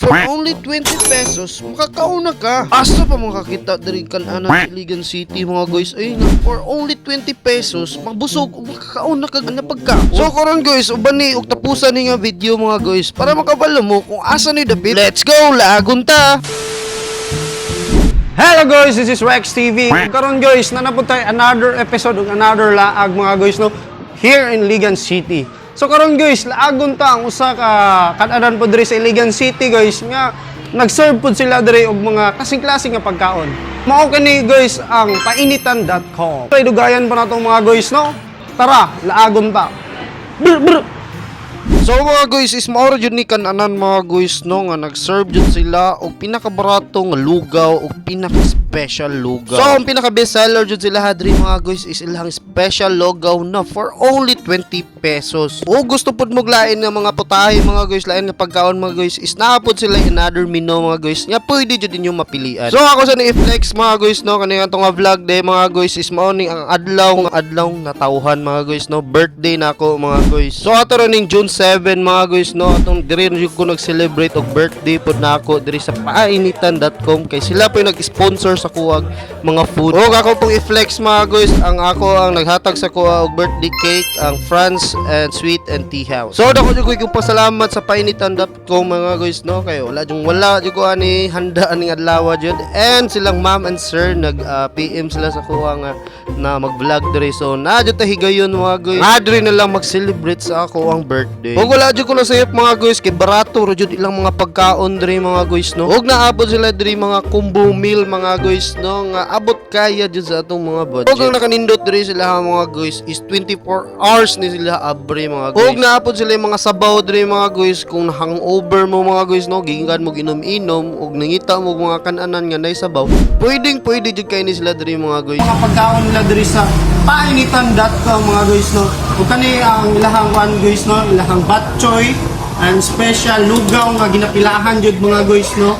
For only 20 pesos, makakauna ka. Asa pa makakita diri kan-ana sa Iligan City mga guys. Ay nga, for only 20 pesos, magbusog ug makakauna ka na pagkaon. So karon guys, uban ni og tapusan ni nga video mga guys para makabalo mo kung asa ni dapit. Let's go, lagon ta. Hello guys, this is Rex TV. Karon guys, nanapod tayo another episode ug another laag mga guys no here in Iligan City. So karon guys, laagon ta ang usa ka kan-anan po diri sa Iligan City guys nga nag-serve pod sila diri og mga kasing-klaseng nga pagkaon. Mao kani guys ang painitan.com. Kay dugayan pa natong mga guys no. Tara, laagon ta. Brr, brr. So mga guys, is maoro jud ni kan-anan mga guys no nga nag-serve jud sila og pinakabarato nga lugaw og pinaka-special lugaw. So ang pinaka-best seller jud sila hadri mga guys is ilang special lugaw na for only 20 pesos. O gusto pud mo lain nga mga putahe mga guys, lain nga pagkaon mga guys, is naapod sila another menu mga guys. Nga pwede jud ninyo mapilian. So ako sa ni-flex mga guys no kani atong vlog day mga guys is mao ning ang adlaw na tawhan mga guys no, birthday nako mga guys. So ato ning June 7 mga guys no, atong diri ko nag-celebrate og birthday pod nako diri sa painitan.com kay sila po yung nag-sponsor sa kuwag mga food. O ako pong i-flex mga guys, ang ako ang naghatag sa kuha og birthday cake ang France and Sweet and Tea House. So dako jud ko pasalamat sa painitan.com mga guys no, kay wala jud ko ani handa aning adlaw jud, and silang ma'am and sir nag PM sila sa kuha nga na mag-vlog diri. So na jud ta higayon mga guys, adri na lang mag-celebrate sa ako ang birthday. Og wala jud ko nasayop mga guys kay barato ra jud ilang mga pagkaon diri mga guys no. Og naabot sila diri mga combo meal mga guys no nga abot kaya jud sa atong mga budget. Og ang nakanindot diri sila mga guys is 24 hours ni sila abre mga guys. Og naabot sila mga sabaw diri mga guys kung hangover mo mga guys no, giingad mo inom-inom og nangita mo mga kan-anan nga nay sabaw. Pwede jud kay ni sila diri mga guys. Mga pagkaon nila diri sa painitan.com mga guys no. Ug kani ang ilahang one guys no, ilahang batchoy and special lugaw nga ginapilahan jud mga guys no.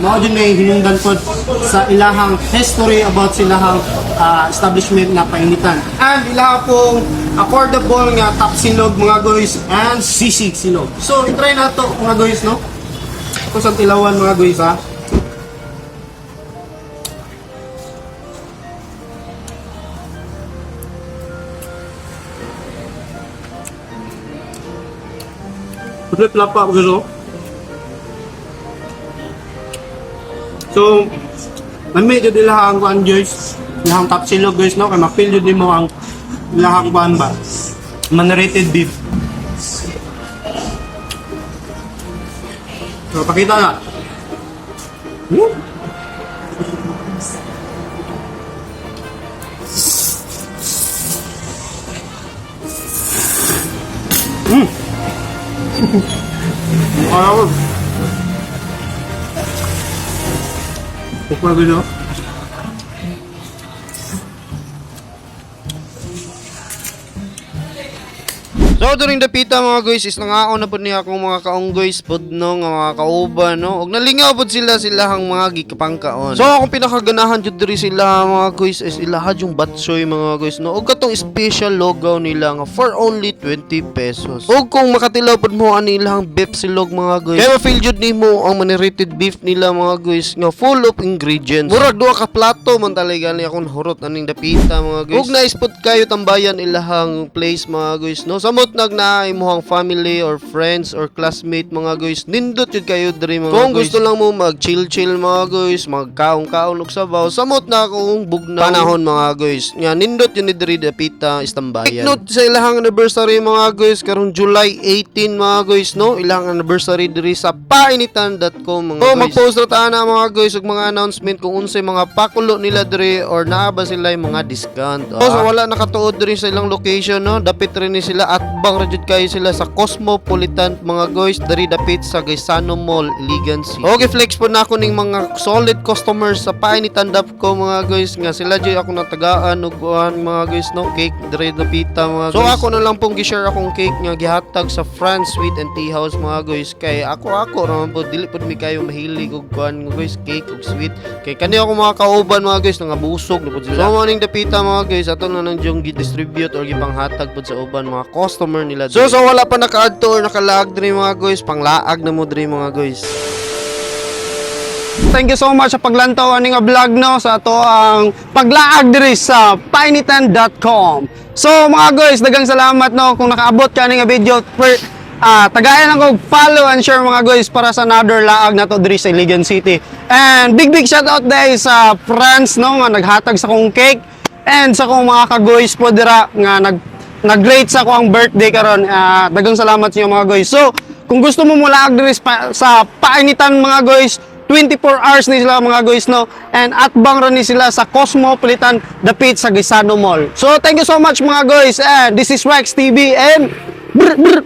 Mao jud may hinungdan pod sa ilahang history about silahang establishment na painitan. And ilaha pong affordable nga tapsilog mga guys and sisig silog. So i-try nato mga guys no. Kusang tilawan mga guys ha. Putri pelapa begitu. So, mami jud ilahang kuan guys, ilahang tapsilog guys no, kay mapil jud nimo ang ilahang kuan ba. Manerated beef. So, pakita na. Wow. Pukul dulu. So during dapita mga guys is nangaon na pod niya akong mga kaunggoys pod no nga mga kauban no, og nalingaw pod sila hang mga gikapangkaon. So akong pinakaganahan jud diri sila mga guys is ilahad yung batsoy mga guys no, og katong special lugaw nila nga for only 20 pesos. Og kung makatilaw pod mo ani ilang beef silog mga guys, kaya ma-feel jud nimo ang manerated beef nila mga guys nga full of ingredients. Murag duha ka plato man talaga ni akong hurot aning dapita mga guys. Og na-spot kayo tambayan ilahang place mga guys no, samot na imuhang family or friends or classmate mga guys, nindot yun kayo diri mga kung guys. Gusto lang mo mag chill mga guys, magkaong-kaong og sabaw, samot na akong bugnaw panahon mga guys nga nindot yun ni diri dapita istambayan. Note sa ilahang anniversary mga guys karong July 18 mga guys no, ilahang anniversary diri sa painitan.com mga guys. Mag-post ra ta na mga guys og mga announcement kung unsay mga pakulo nila diri or naa ba sila yung mga discount. So wala nakatuod diri sa ilang location no, dapit rin ni sila at bang rajud kayo sila sa Cosmopolitan mga guys dari dapit sa Gaisano Mall, Iligan City. Okay, flex po na ako ning mga solid customers sa painitan.com mga guys nga sila jud ako natagaan og mga guys no, cake dari dapita mga guys. So ako na lang pong gi-share akong cake nga gihatag sa France Sweet and Tea House mga guys, kay ako raman po dili pud mi kayo mahilig og kuan guys cake og sweet, kay kani ako mga kauban mga guys nga busog na pud sila. So maning dapita mga guys ato na nang jung gi-distribute or gipanghatag pud sa uban mga customer nila. So wala pa naka-add to or naka-lag diri mga guys, panglaag na mo diri mga guys. Thank you so much sa paglantaw ani nga vlog no sa ato ang paglaag diri sa painitan.com. So mga guys, daghang salamat no kung nakaabot ka ni nga video. Tagayan lang kog follow and share mga guys para sa another laag nato diri sa Iligan City. And big shout out dahil sa friends no nga naghatag sa kong cake and sa kong mga ka-guys po dira nga nag-rate sa akong birthday karon. Daghang salamat sa inyo mga guys. So kung gusto mo mulaag diri sa painitan mga guys, 24 hours ni sila mga guys no, and atbang ron ni sila sa Cosmopolitan dapit sa Gisano Mall. So thank you so much mga guys, and this is Rex TV and brr, brr.